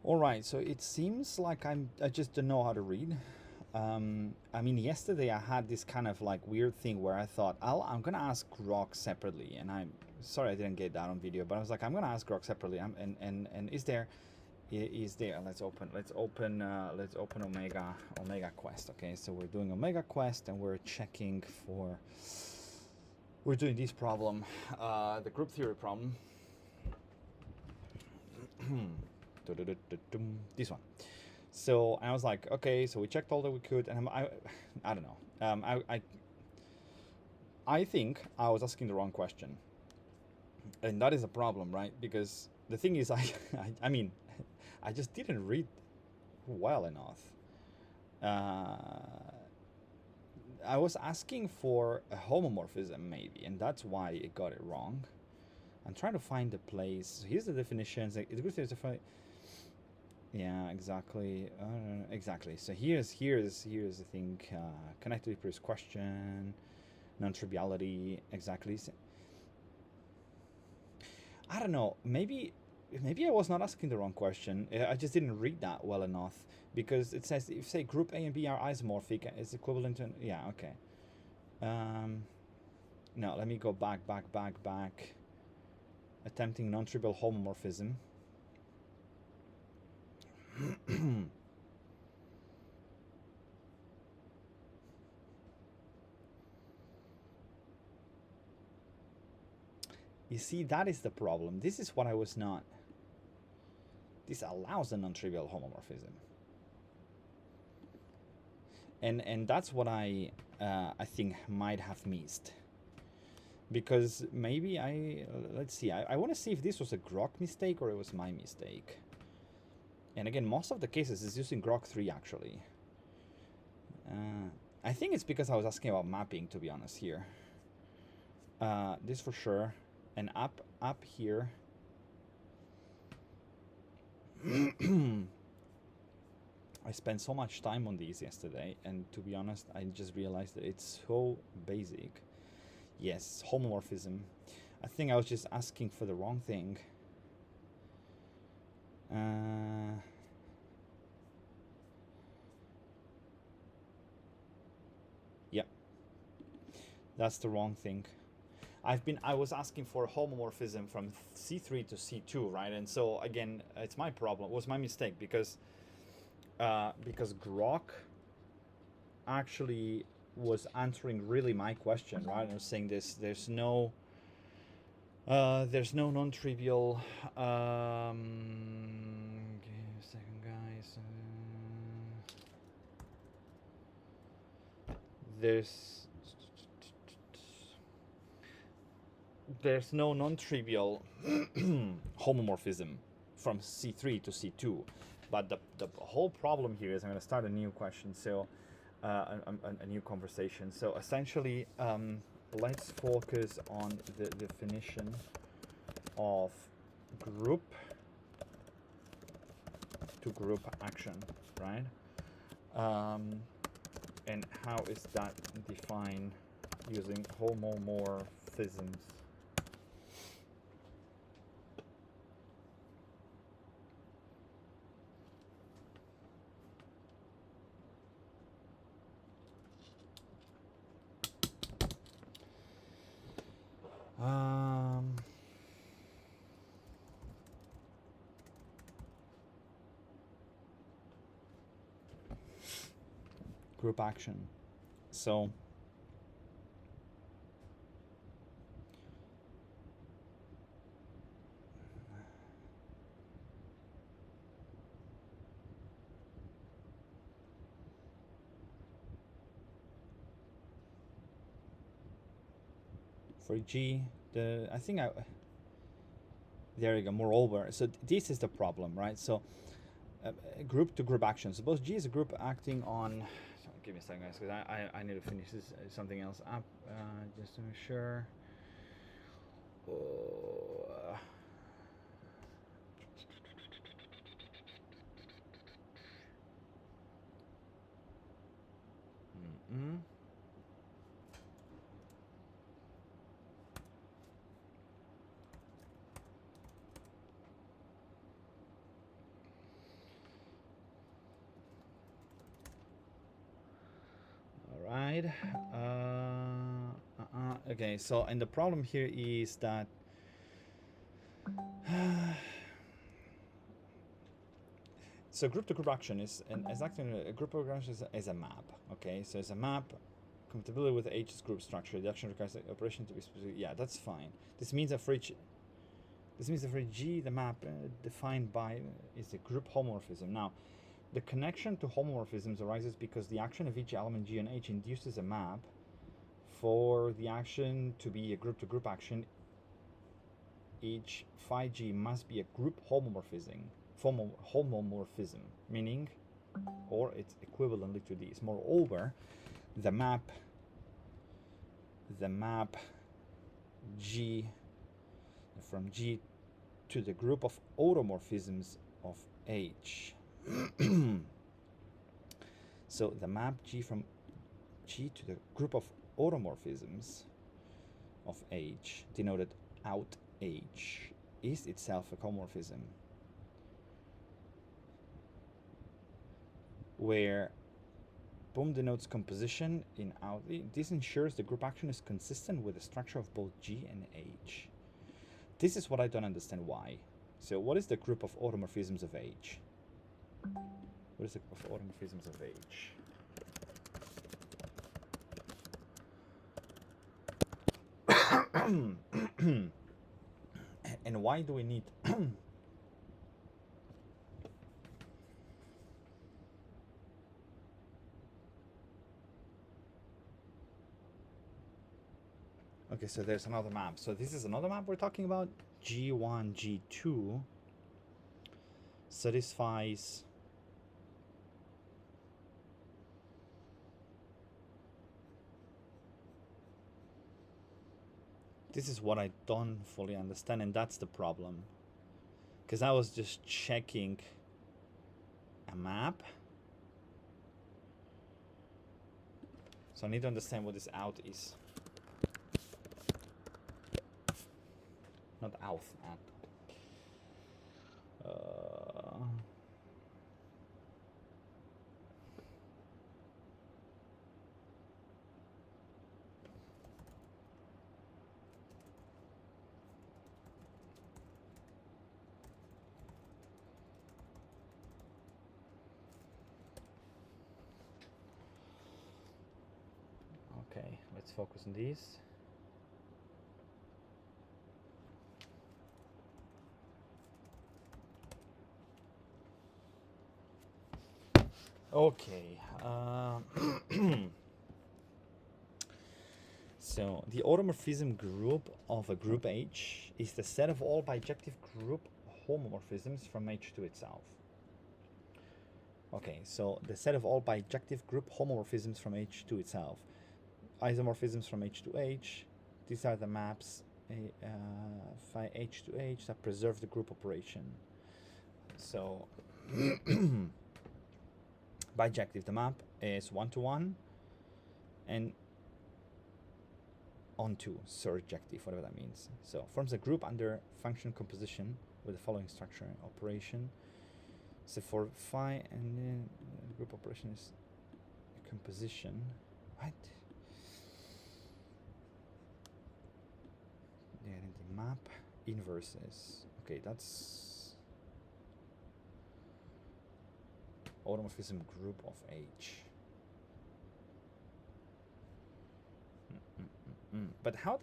All right, so it seems like I just don't know how to read. I mean, yesterday I had this kind of like weird thing where I thought I'm gonna ask Grok separately, and I'm sorry I didn't get that on video, but I was like, I'm gonna ask Grok separately. And is there? Let's open Omega Quest. Okay, so we're doing Omega Quest, and we're checking for. We're doing this problem, the group theory problem. This one. So I was like, okay, so we checked all that we could, and I don't know. I think I was asking the wrong question, and that is a problem, right? Because the thing is, I mean, I just didn't read well enough. I was asking for a homomorphism maybe, and that's why it got it wrong. I'm trying to find the place. Here's the definitions. It's good to find. Yeah, exactly. Exactly. So here's the thing. Connected previous question, non-triviality. Exactly. I don't know. Maybe I was not asking the wrong question. I just didn't read that well enough, because it says if say group A and B are isomorphic, it's equivalent to yeah. Okay. No, let me go back. Attempting non-trivial homomorphism. You see, that is the problem. This is what I was not. This allows a non-trivial homomorphism, and that's what I think might have missed. Because maybe let's see. I want to see if this was a Grok mistake or it was my mistake. And again, most of the cases is using Grok 3 actually. I think it's because I was asking about mapping, to be honest here. This for sure. And up here. I spent so much time on these yesterday, and to be honest, I just realized that it's so basic. Yes, homomorphism. I think I was just asking for the wrong thing. Yep. That's the wrong thing. I was asking for homomorphism from C3 to C2, right? And so again, it's my problem. It was my mistake because Grok actually was answering really my question, right? And was saying there's no non-trivial. Give me a second, guys. There's no non-trivial homomorphism from C3 to C2, but the whole problem here is I'm going to start a new question, so a new conversation. So essentially, let's focus on the definition of group to group action, right? And how is that defined using homomorphisms? Group action. So for G, there you go. Moreover, so this is the problem, right? So group to group action. Suppose G is a group acting on. Give me a second, guys, because I need to finish this something else up just to make sure. Okay, so and the problem here is that so group to group action is a group of actions is a map. Okay, so it's a map compatibility with H's group structure. The action requires the operation to be specific. Yeah, that's fine. This means that for each G, the map defined by is a group homomorphism. Now, the connection to homomorphisms arises because the action of each element G and H induces a map. For the action to be a group-to-group action, each phi G must be a group homomorphism, meaning, or it's equivalently to these. Moreover, the map G from G to the group of automorphisms of H. So the map G from G to the group of automorphisms of H, denoted out H, is itself a homomorphism, where boom denotes composition in out. This ensures the group action is consistent with the structure of both G and H. This is what I don't understand why. So what is the group of automorphisms of H? What is the group of automorphisms of H? And why do we need okay, so there's another map. So this is another map we're talking about. G1, G2 satisfies this is what I don't fully understand, and that's the problem. Because I was just checking a map. So I need to understand what this out is. Not out. Okay, let's focus on these. Okay. So the automorphism group of a group H is the set of all bijective group homomorphisms from H to itself. Okay, so the set of all bijective group homomorphisms from H to itself. Isomorphisms from H to H. These are the maps phi H to H that preserve the group operation. So bijective, the map is 1-to-1 and onto surjective, whatever that means. So forms a group under function composition with the following structure and operation. So for phi and then the group operation is a composition. What? Yeah, and the map inverses. Okay, that's automorphism group of H. But how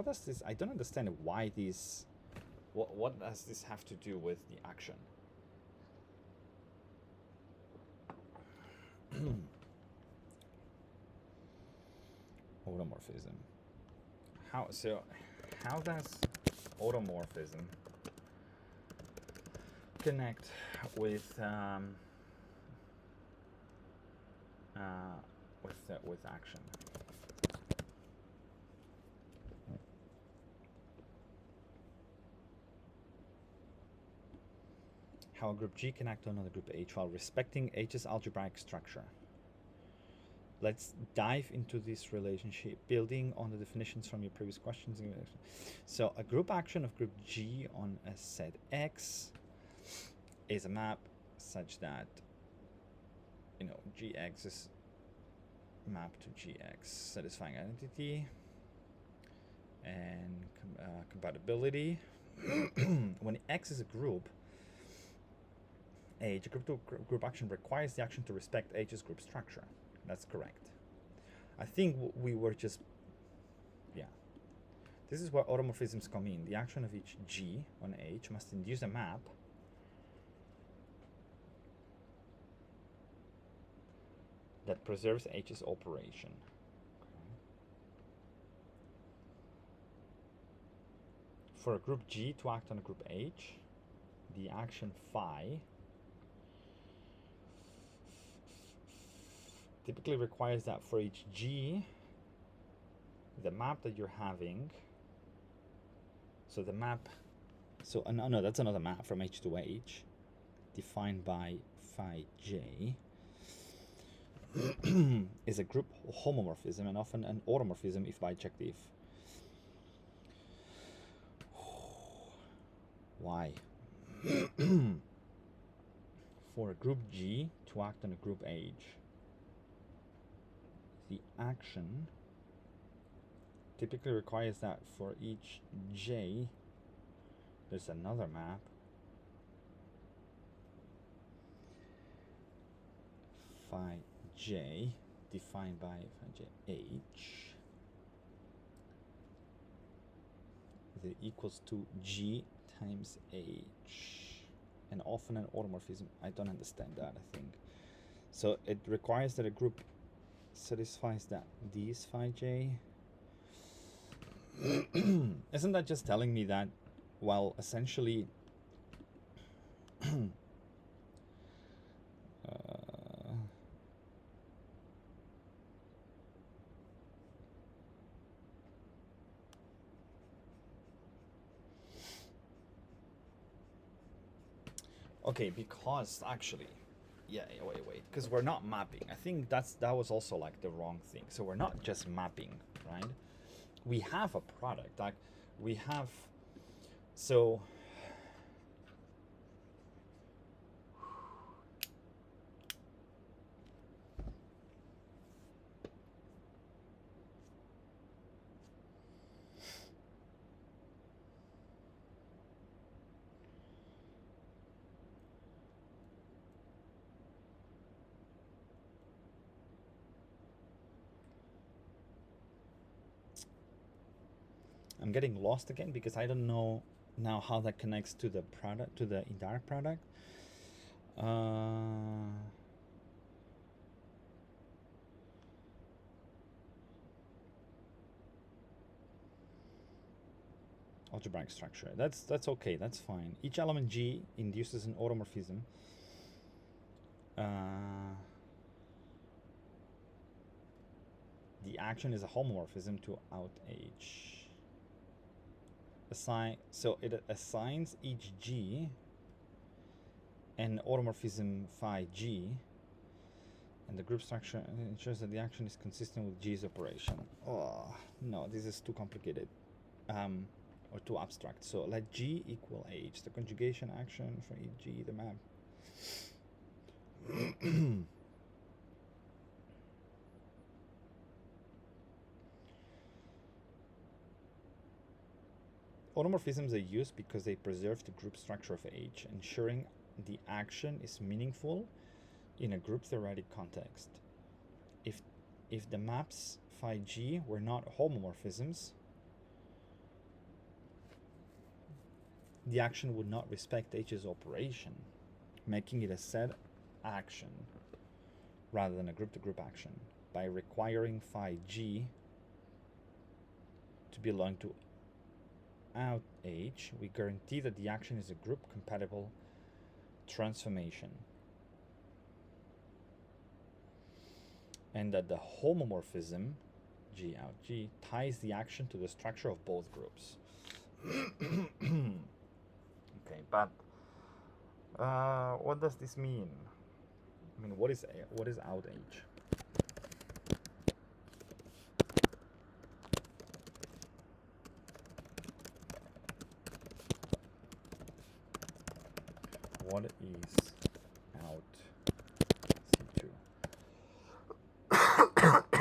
does this? I don't understand why these. What does this have to do with the action? Automorphism. How does automorphism connect with action? How a group G can act on another group H while respecting H's algebraic structure. Let's dive into this relationship, building on the definitions from your previous questions. So a group action of group G on a set X is a map such that, Gx is map to GX, satisfying identity and compatibility. When X is a group, H, a group to group action requires the action to respect H's group structure. That's correct. I think we were just, yeah. This is where automorphisms come in. The action of each G on H must induce a map that preserves H's operation. Okay. For a group G to act on a group H, the action phi typically requires that for each G, the map that you're having, so the map, so no, that's another map from H to H, defined by phi J, is a group homomorphism and often an automorphism if bijective. Why? For a group G to act on a group H, the action typically requires that for each J, there's another map phi J defined by phi J H that equals to G times H, and often an automorphism. I don't understand that, I think. So it requires that a group satisfies that these phi J. Isn't that just telling me that, well, essentially okay, because actually, yeah, wait, because we're not mapping. I think that was also like the wrong thing. So we're not just mapping, right? We have a product, like we have, so I'm getting lost again because I don't know now how that connects to the product, to the indirect product. Algebraic structure. That's okay. That's fine. Each element G induces an automorphism. The action is a homomorphism to out H. So it assigns each G an automorphism phi G, and the group structure ensures that the action is consistent with G's operation. Oh no, this is too complicated, or too abstract. So let G equal H, the conjugation action for each G, the map. Automorphisms are used because they preserve the group structure of H, ensuring the action is meaningful in a group theoretic context. If the maps phi G were not homomorphisms, the action would not respect H's operation, making it a set action rather than a group-to-group action. By requiring phi G to belong to out H, we guarantee that the action is a group-compatible transformation, and that the homomorphism G out G ties the action to the structure of both groups. Okay, but what does this mean? I mean, what is out H? What is out C2?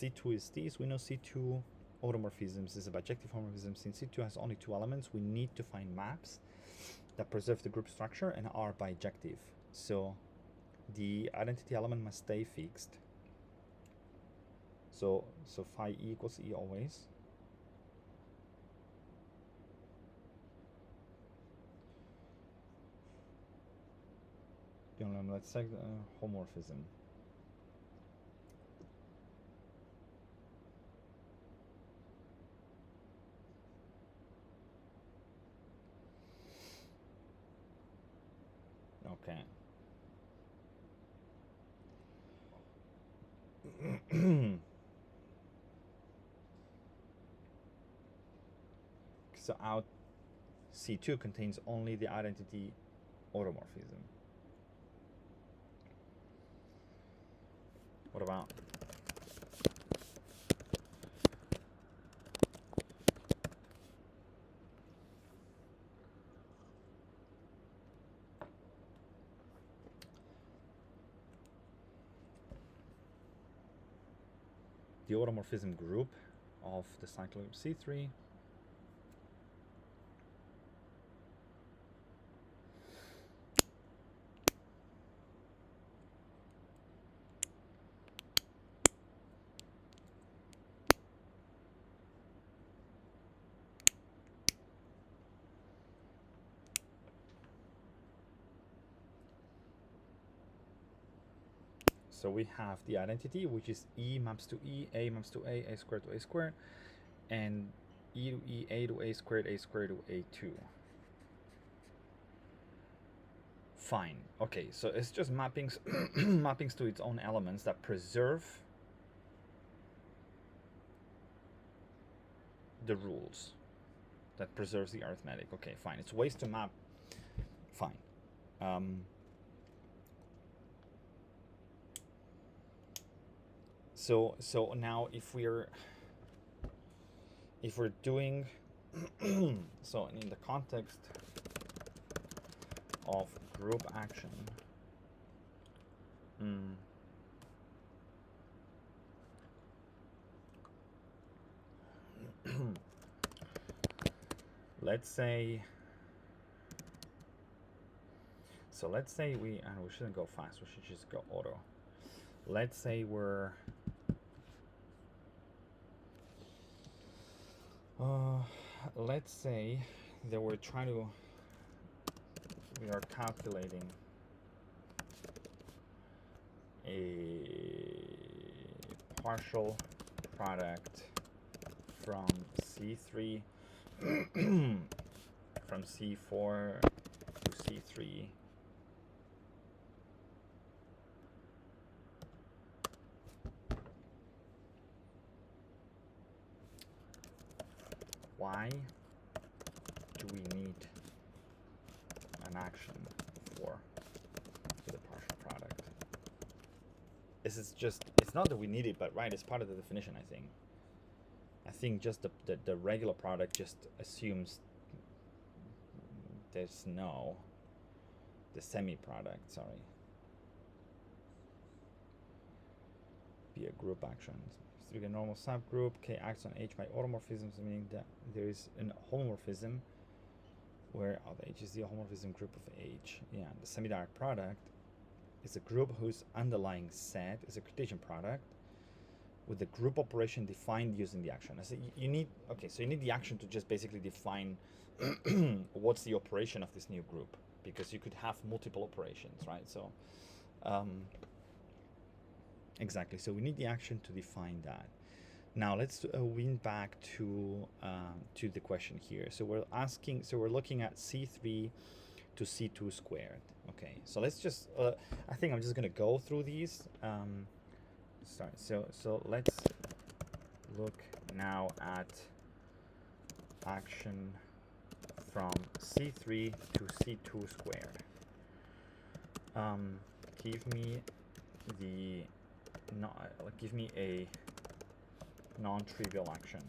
C2 is this. We know C2 automorphisms is a bijective homomorphism. Since C2 has only two elements, we need to find maps that preserve the group structure and are bijective. So the identity element must stay fixed. So phi E equals E always. Let's take the homomorphism. Okay. So out C2 contains only the identity automorphism. What about the automorphism group of the cycloid C3? So we have the identity, which is E maps to E, A maps to A squared to A squared, and E to E, A to A squared to A2. Fine. Okay, so it's just mappings mappings to its own elements that preserve the rules, that preserves the arithmetic. Okay, fine. It's ways to map. Fine. So now if we're doing so in the context of group action, let's say we shouldn't go fast, we should just go auto. Let's say we're let's say that we are calculating a partial product from C3 from C4 to C3 why do we need an action for the partial product? This is just, it's not that we need it, but right, it's part of the definition, I think just the regular product just assumes there's no, the semi-product, sorry, be a group action. So we get a normal subgroup, K acts on H by automorphisms, meaning that there is an homomorphism where the H is the homomorphism group of H. Yeah, the semi-direct product is a group whose underlying set is a Cartesian product with the group operation defined using the action. So you need the action to just basically define what's the operation of this new group, because you could have multiple operations, right? So exactly, so we need the action to define that. Now let's win back to the question here. So we're looking at C3 to C2 squared. Okay, so let's just I think I'm just gonna go through these. Sorry, so let's look now at action from C3 to C2 squared. Give me a non-trivial action.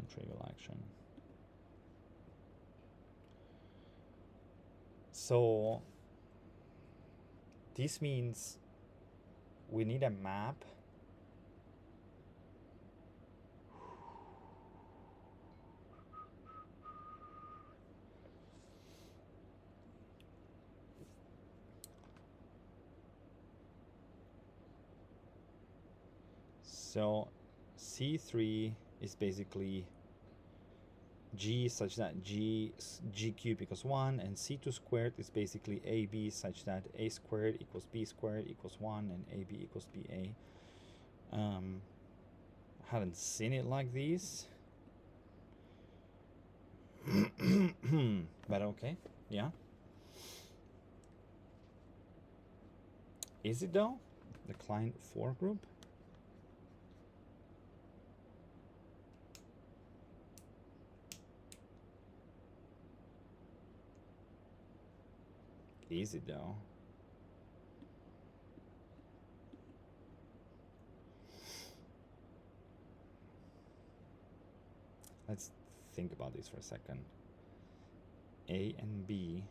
non-trivial action. So this means we need a map so C3 is basically G such that G cubed equals 1, and C2 squared is basically AB such that A squared equals B squared equals 1 and AB equals BA. Haven't seen it like this. But okay, yeah. Is it though? The client 4 group? Is it though? Let's think about this for a second. A and B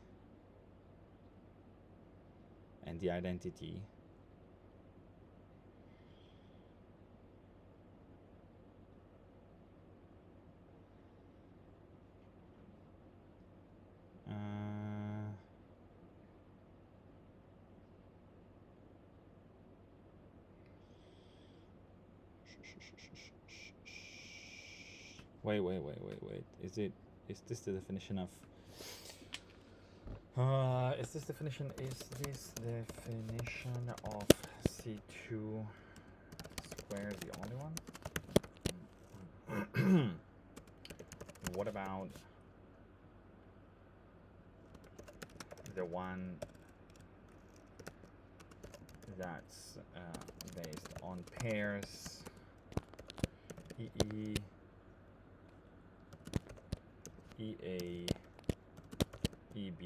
and the identity. Wait. Is this the definition of C2 squared the only one? What about the one that's based on pairs? EE, EA, EB,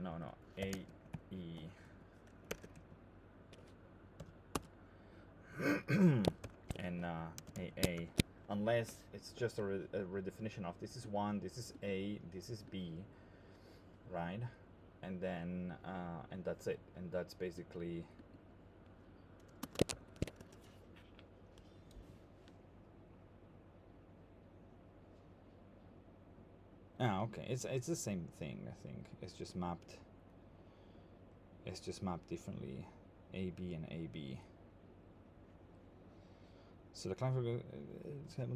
no, AE, and AA, unless it's just a redefinition of this is 1, this is A, this is B, right? And then, and that's it, and that's basically okay. It's the same thing, I think. It's just mapped differently, AB and AB. So the client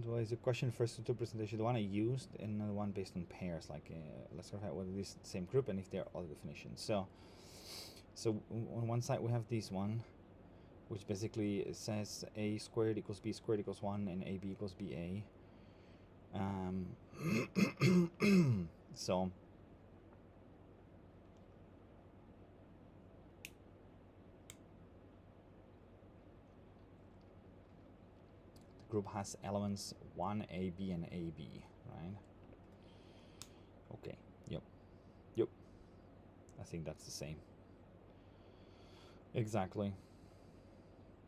was the question first two presentation, the one I used and the one based on pairs, like let's clarify whether this is the same group and if there are other definitions. So on one side we have this one, which basically says A squared equals B squared equals 1 and AB equals BA. So the group has elements 1, AB and AB, right? Okay, yep. I think that's the same. Exactly.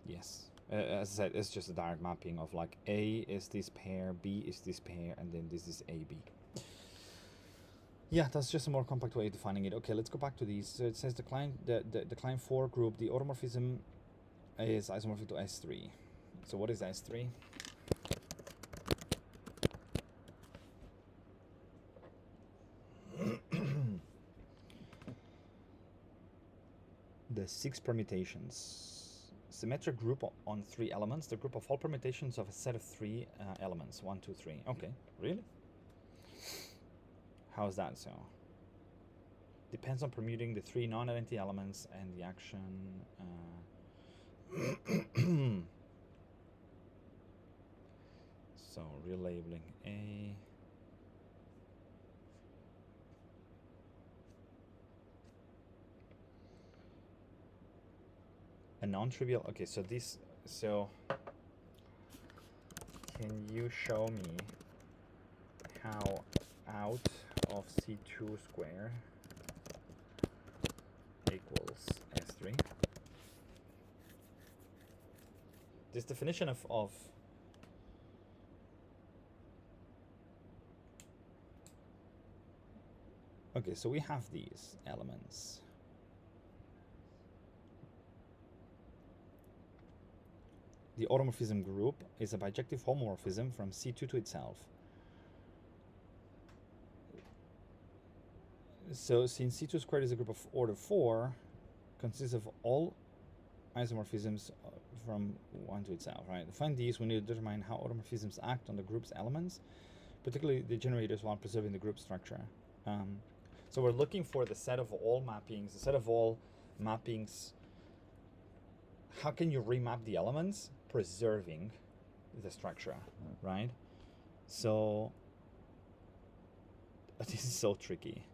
Yes. As I said, it's just a direct mapping of like A is this pair, B is this pair, and then this is AB. Yeah, that's just a more compact way of defining it. Okay, let's go back to these. So it says the client 4 group, the automorphism is isomorphic to S3. So what is S3? The 6 permutations. Symmetric group on 3 elements, the group of all permutations of a set of 3 elements. 1, 2, 3. Okay, really? How is that so? Depends on permuting the 3 non-identity elements and the action. So relabeling A. A non-trivial. Okay, so this. So can you show me how out of C2 square equals S3? this definition of okay, so we have these elements. The automorphism group is a bijective homomorphism from C2 to itself. So since C2 squared is a group of order 4, consists of all isomorphisms from 1 to itself, right? To find these, we need to determine how automorphisms act on the group's elements, particularly the generators, while preserving the group structure. So we're looking for the set of all mappings, the set of all mappings. How can you remap the elements? Preserving the structure, right? So this is so tricky.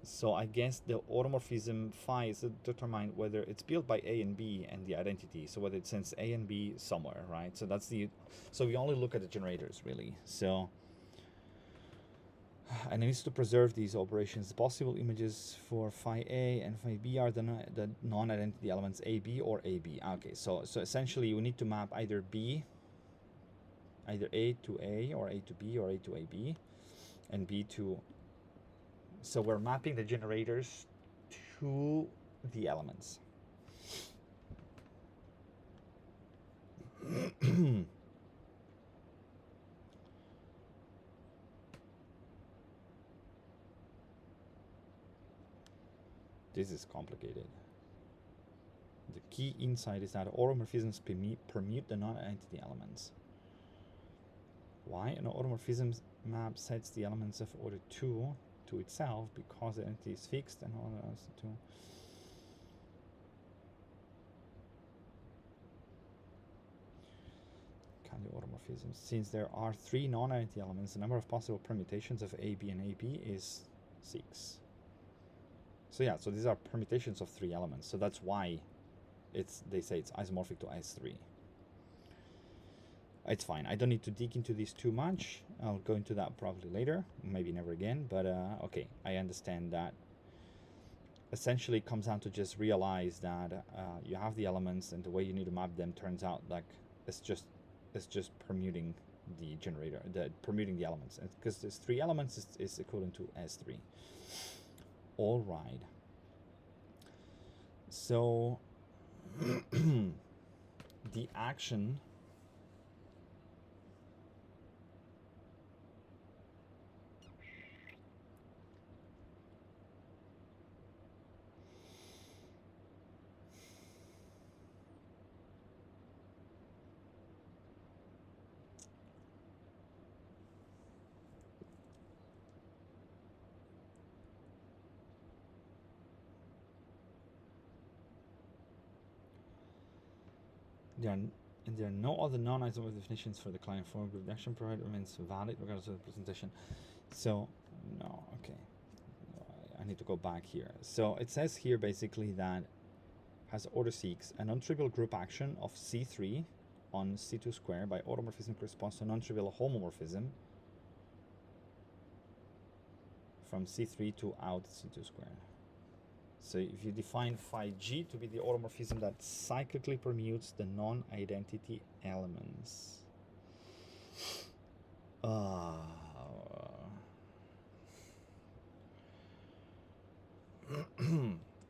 So I guess the automorphism phi is determined whether it's built by A and B and the identity. So whether it sends A and B somewhere, right? So that's the, so we only look at the generators really. So, and it needs to preserve these operations. The possible images for phi A and phi B are the non-identity elements AB or AB. Okay, so essentially we need to map either B, either A to A or A to B or A to AB, and B to. So we're mapping the generators to the elements. This is complicated. The key insight is that automorphisms permute the non-identity elements. Why? An automorphism map sets the elements of order 2 to itself because the entity is fixed and all else too. Can the automorphisms? Since there are 3 non-identity elements, the number of possible permutations of AB and AB is 6. So yeah, so these are permutations of 3 elements. So that's why they say it's isomorphic to S3. It's fine. I don't need to dig into this too much. I'll go into that probably later, maybe never again. But okay, I understand that. Essentially, it comes down to just realize that you have the elements, and the way you need to map them turns out like it's just permuting the generator, permuting the elements, because there's 3 elements is equivalent to S3. All right. So the action. There are no other non-isomorphic definitions for the client form group. The action provided remains valid regardless of the presentation. So, no, okay. I need to go back here. So it says here basically that has order 6, a non-trivial group action of C3 on C2 square by automorphism corresponds to a non-trivial homomorphism from C3 to out C2 square. So if you define phi G to be the automorphism that cyclically permutes the non-identity elements.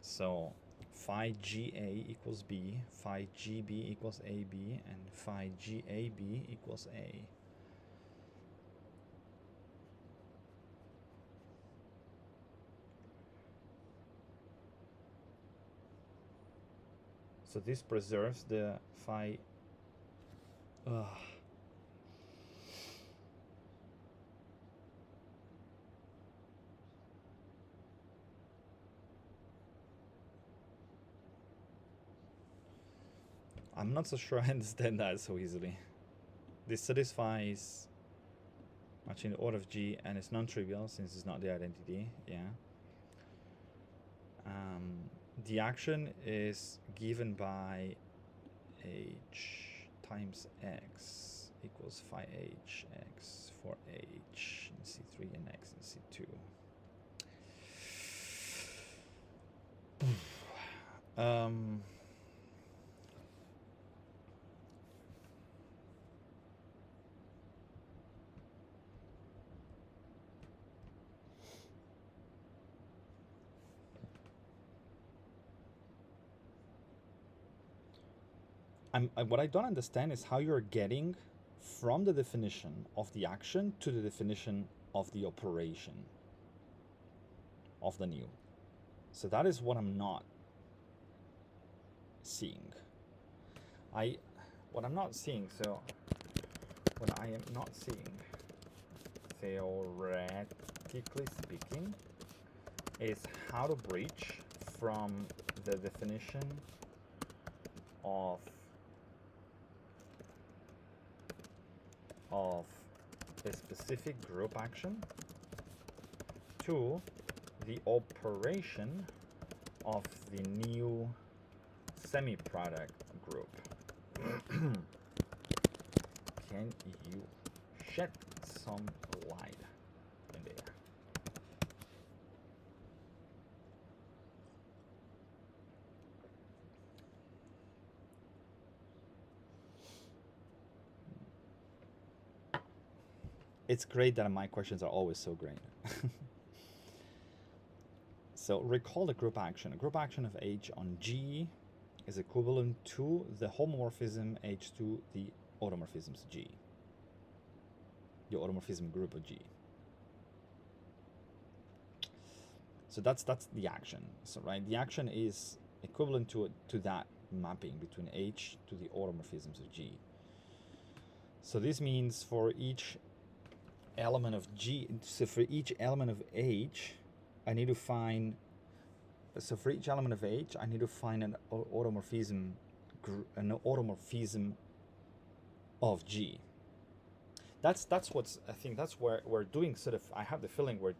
So phi GA equals B, phi GB equals AB, and phi GAB equals A. So this preserves the phi. I'm not so sure I understand that so easily. This satisfies matching the order of G, and it's non-trivial since it's not the identity. Yeah. The action is given by H times X. equals phi h x for h in C3 and x in C2. What I don't understand is how you're getting from the definition of the action to the definition of the operation of the new. So that is what I'm not seeing. What I am not seeing, theoretically speaking, is how to breach from the definition of a specific group action to the operation of the new semi-product group. Can you shed some light in there? It's great that my questions are always so great. So recall the group action. A group action of H on G is equivalent to the homomorphism H to the automorphisms G. The automorphism group of G. So that's the action. So right, the action is equivalent to that mapping between H to the automorphisms of G. So this means for each element of G, so for each element of H, I need to find, so for each element of H, I need to find an automorphism of G. That's what's, I think that's where we're doing sort of, I have the feeling where,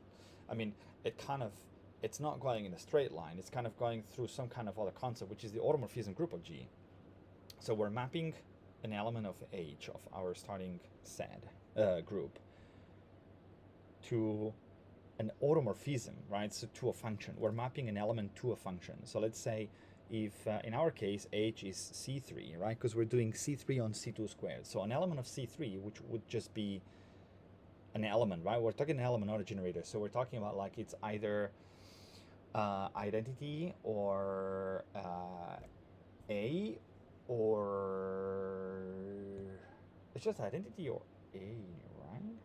I mean, it's not going in a straight line, it's kind of going through some kind of other concept, which is the automorphism group of G. So we're mapping an element of H of our starting set group to an automorphism, right? So to a function. We're mapping an element to a function. So let's say if in our case H is C3, right? Because we're doing C3 on C2 squared. So an element of C3, which would just be an element, right? We're talking an element, not a generator. So we're talking about like it's either identity or A, or it's just identity or A, right?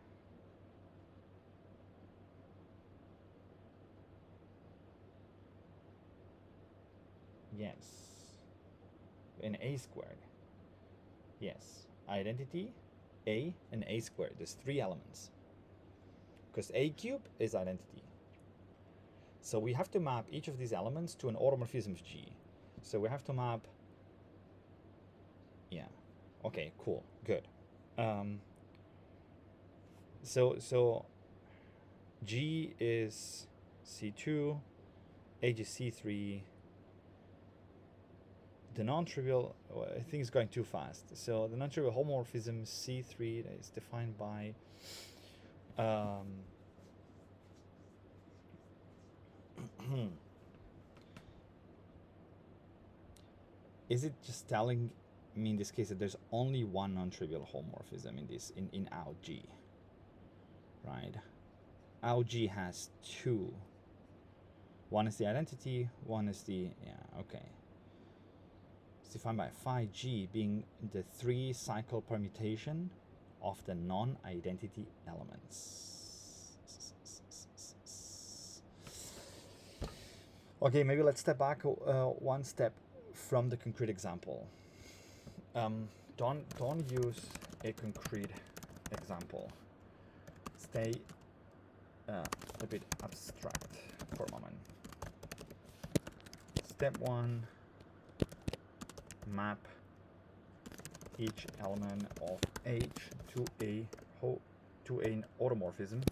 Yes. An A squared. Yes. Identity, A, and A squared. There's three elements. Because A cubed is identity. So we have to map each of these elements to an automorphism of G. So we have to map, yeah. Okay, cool, good. So G is C2, H is C3. The non-trivial, I think it's going too fast. So the non-trivial homomorphism C3 that is defined by is it just telling me in this case that there's only one non-trivial homomorphism in this in out G, right? Out G has two. One is the identity, one is the, yeah, okay. It's defined by phi G being the 3-cycle permutation of the non-identity elements. Okay, maybe let's step back one step from the concrete example. Don't use a concrete example. Stay a bit abstract for a moment. Step 1, map each element of H to an automorphism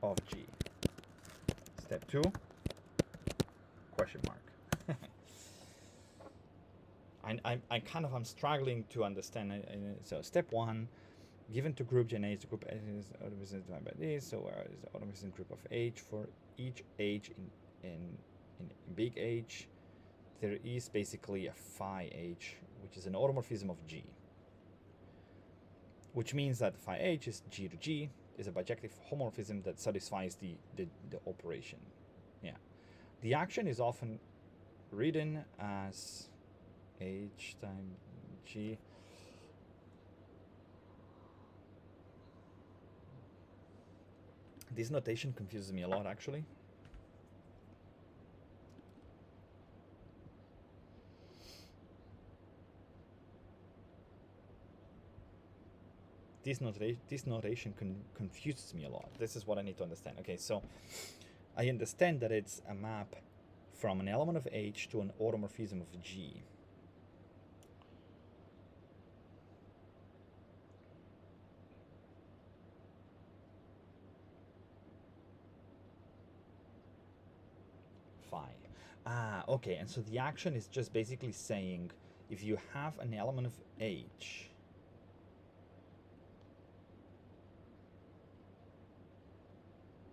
of G. Step 2, question mark. I I'm struggling to understand it. So step one, given to group Gen H, the group H is automorphism divided by this. So where is the automorphism group of H for each H in big H? There is basically a phi H, which is an automorphism of G, which means that phi H is G to G, is a bijective homomorphism that satisfies the operation. Yeah. The action is often written as H times G. This notation confuses me a lot, actually. This notation confuses me a lot. This is what I need to understand. Okay, so I understand that it's a map from an element of H to an automorphism of G. Phi. Okay, and so the action is just basically saying if you have an element of H,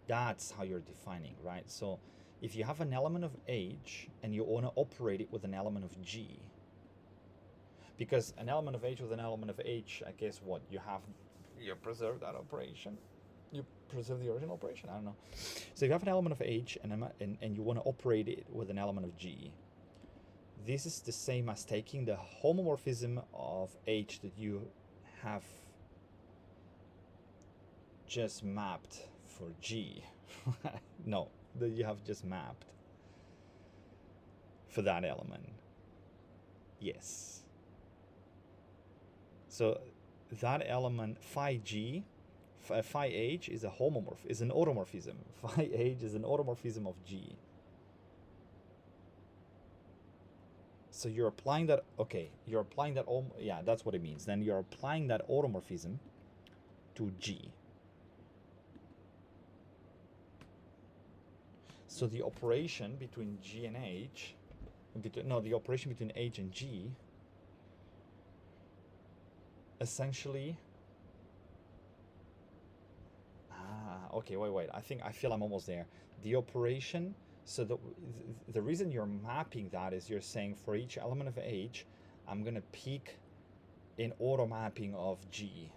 that's how you're defining, right? So if you have an element of H and you want to operate it with an element of G, because an element of H with an element of H, I guess what you preserve that operation. You preserve the original operation. I don't know. So if you have an element of H and you want to operate it with an element of G, this is the same as taking the homomorphism of H that you have just mapped for G. No, that you have just mapped for that element. Yes. So that element phi G, phi H is an automorphism. Phi H is an automorphism of G. So you're applying that. Okay, you're applying that. Yeah, that's what it means. Then you're applying that automorphism to G. So the operation between G and H, the operation between H and G, essentially. Okay, wait. I feel I'm almost there. The operation. So the reason you're mapping that is you're saying for each element of H, I'm gonna pick an auto mapping of G.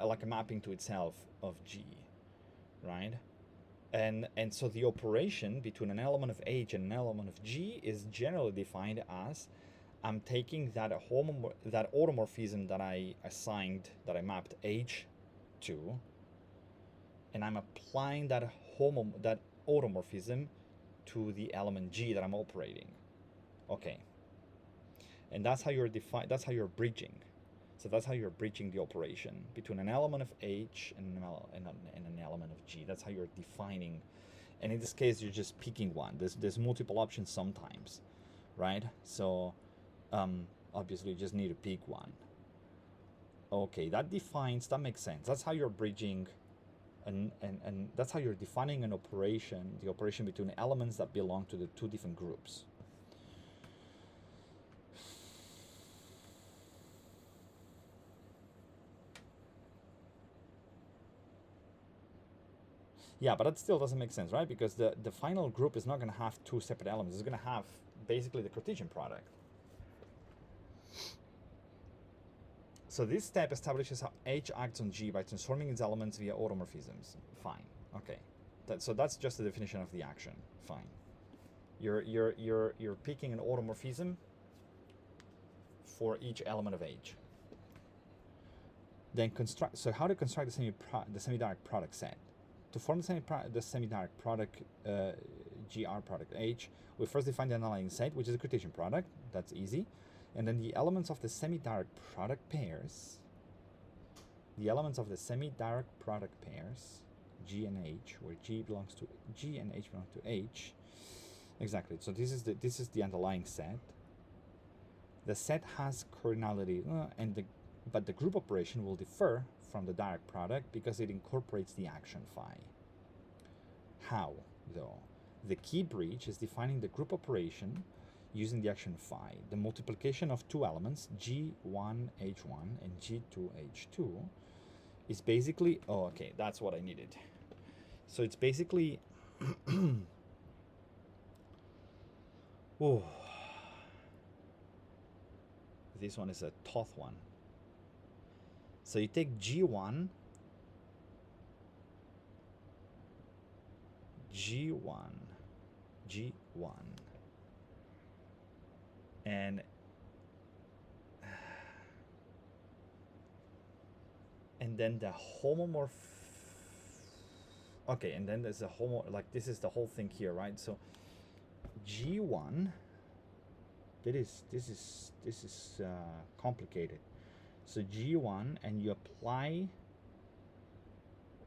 Like a mapping to itself of G, right? And so the operation between an element of H and an element of G is generally defined as I'm taking that automorphism that I mapped H to, and I'm applying that automorphism to the element G that I'm operating. Okay. And that's how you're bridging. So that's how you're bridging the operation between an element of H and an element of G. That's how you're defining. And in this case, you're just picking one. There's multiple options sometimes, right? So obviously you just need to pick one. Okay, that makes sense. That's how you're bridging and that's how you're defining an operation, the operation between elements that belong to the two different groups. Yeah, but that still doesn't make sense, right? Because the final group is not going to have two separate elements. It's going to have basically the Cartesian product. So this step establishes how H acts on G by transforming its elements via automorphisms. Fine. Okay. So that's just the definition of the action. Fine. You're picking an automorphism for each element of H. Then construct. So how to construct the semi-direct product set? To form the semi-direct product GR product H, we first define the underlying set, which is a Cartesian product. That's easy. And then the elements of the semi-direct product pairs, G and H, where G and H belong to H. Exactly. So this is the underlying set. The set has cardinality, but the group operation will differ from the direct product because it incorporates the action phi. How, though? The key breach is defining the group operation using the action phi. The multiplication of two elements, G1H1 and G2H2, is basically, oh, okay, that's what I needed. So it's basically, oh, this one is a tough one. So you take G1, and then the homomorph. Okay, and then there's a like this is the whole thing here, right? So G1, this is complicated. So G1, and you apply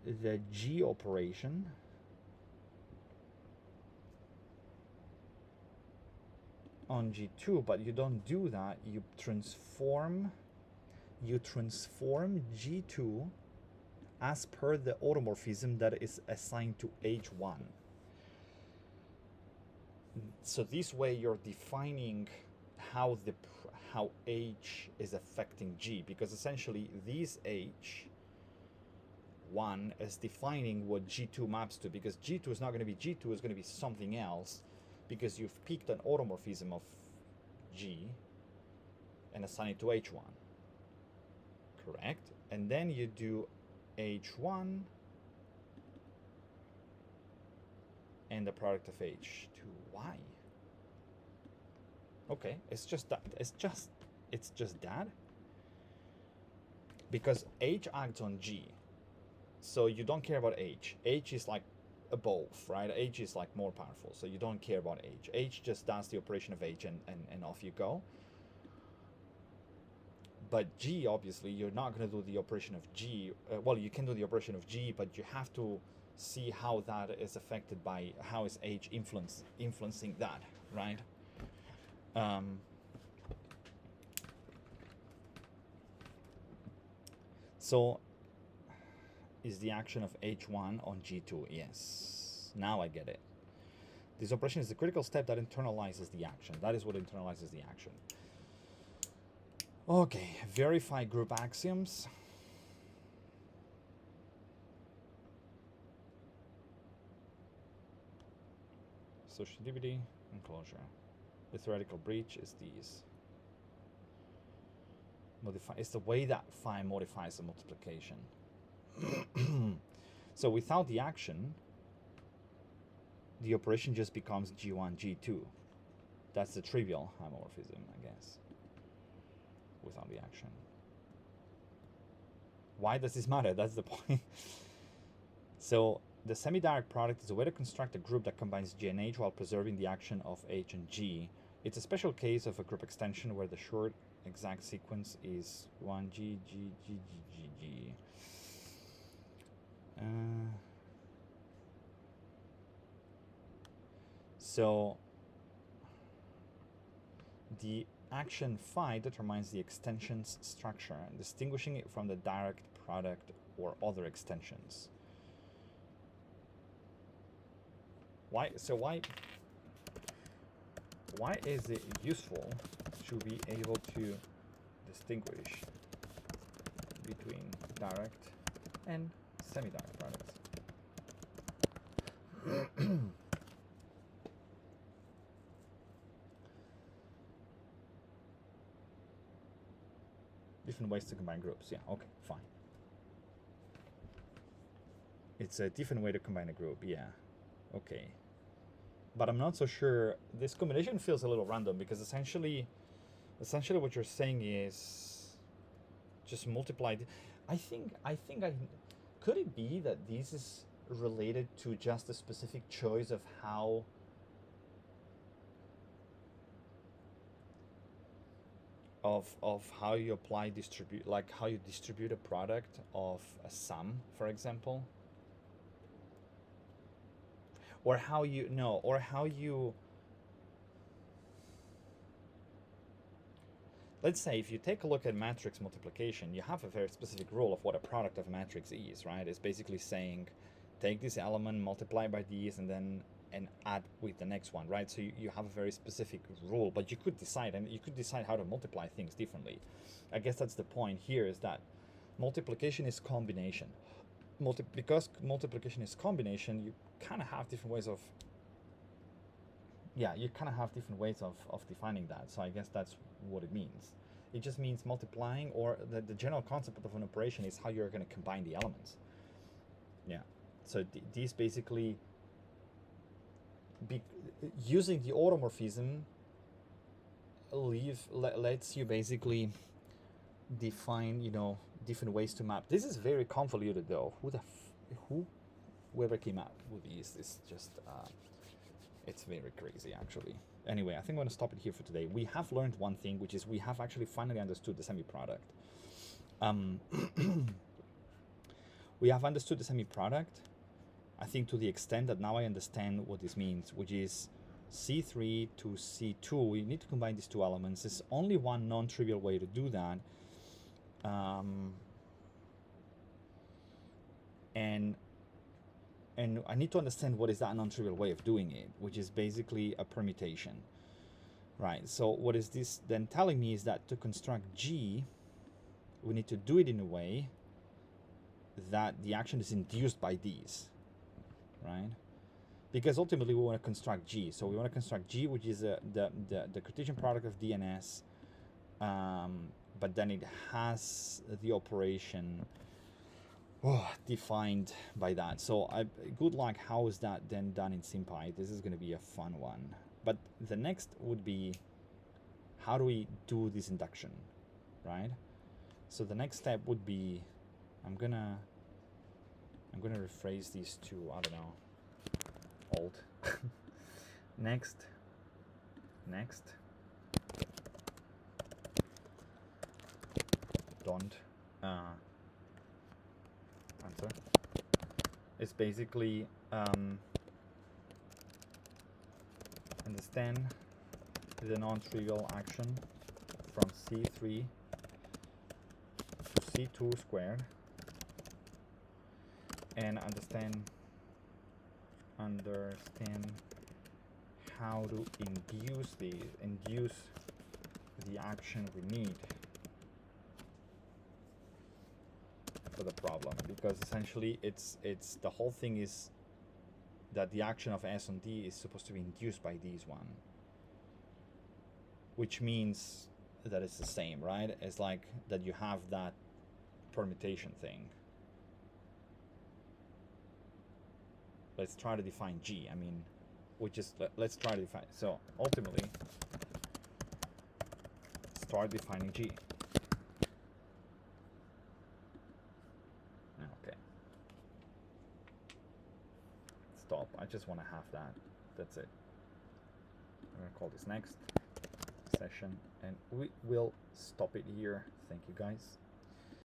the G operation on G2, but you don't do that. You transform G2 as per the automorphism that is assigned to H1. So this way you're defining how H is affecting G, because essentially this H1 is defining what G2 maps to, because G2 is not going to be G2, is going to be something else, because you've picked an automorphism of G and assign it to H1, correct? And then you do H1 and the product of H2. Why? Okay, it's just that. It's just that. Because H acts on G, so you don't care about H. H is like above, right? H is like more powerful, so you don't care about H. H just does the operation of H, and off you go. But G, obviously, you're not going to do the operation of G. Well, you can do the operation of G, but you have to see how that is affected by how is H influencing that, right? So is the action of H1 on G2? Yes. Now I get it. This operation is the critical step that internalizes the action. That is what internalizes the action. Okay, verify group axioms. Associativity and closure. The theoretical breach is these. It's the way that phi modifies the multiplication. So without the action, the operation just becomes G1, G2. That's the trivial homomorphism, I guess, without the action. Why does this matter? That's the point. So the semi-direct product is a way to construct a group that combines G and H while preserving the action of H and G. It's a special case of a group extension where the short exact sequence is 1G, G, G, G, G, G. So the action phi determines the extension's structure, distinguishing it from the direct product or other extensions. Why is it useful to be able to distinguish between direct and semi-direct products? Different ways to combine groups. Yeah, okay, fine. It's a different way to combine a group. Yeah, okay. But I'm not so sure. This combination feels a little random, because essentially what you're saying is just multiply. I think could it be that this is related to just a specific choice of how how you apply distribute, like how you distribute a product of a sum, for example, or how you let's say if you take a look at matrix multiplication, you have a very specific rule of what a product of a matrix is, right? It's basically saying take this element, multiply by these, and then and add with the next one, right? So you have a very specific rule, but you could decide, and you could decide how to multiply things differently. I guess that's the point here, is that multiplication is combination. Because multiplication is combination, you kind of have different ways of, of defining that. So I guess that's what it means. It just means multiplying, or the general concept of an operation is how you're going to combine the elements. Yeah. So these basically, using the automorphism lets you basically define, different ways to map. This is very convoluted though. Whoever came up with these is just, it's very crazy actually. Anyway, I think I'm going to stop it here for today. We have learned one thing, which is we have actually finally understood the semi-product. We have understood the semi-product, I think, to the extent that now I understand what this means, which is C3 to C2. We need to combine these two elements. There's only one non-trivial way to do that. And I need to understand what is that non-trivial way of doing it, which is basically a permutation, right? So what is this then telling me is that to construct G, we need to do it in a way that the action is induced by these, right? Because ultimately we want to construct G. So we want to construct G, which is the Cartesian product of D and S, but then it has the operation defined by that. So good luck. How is that then done in SymPy? This is going to be a fun one. But the next would be, how do we do this induction, right? So the next step would be, I'm gonna rephrase these two. I don't know. Alt. next. Don't. Answer. It's basically understand the non-trivial action from C3 to C2 squared, and understand how to induce the action we need for the problem, because essentially it's the whole thing is that the action of S on D is supposed to be induced by these one, which means that it's the same, right? It's like that you have that permutation thing. Let's try to define G. I mean, let's try to define. So ultimately, start defining G. Okay. Stop. I just want to have that. That's it. I'm going to call this next session, and we will stop it here. Thank you, guys.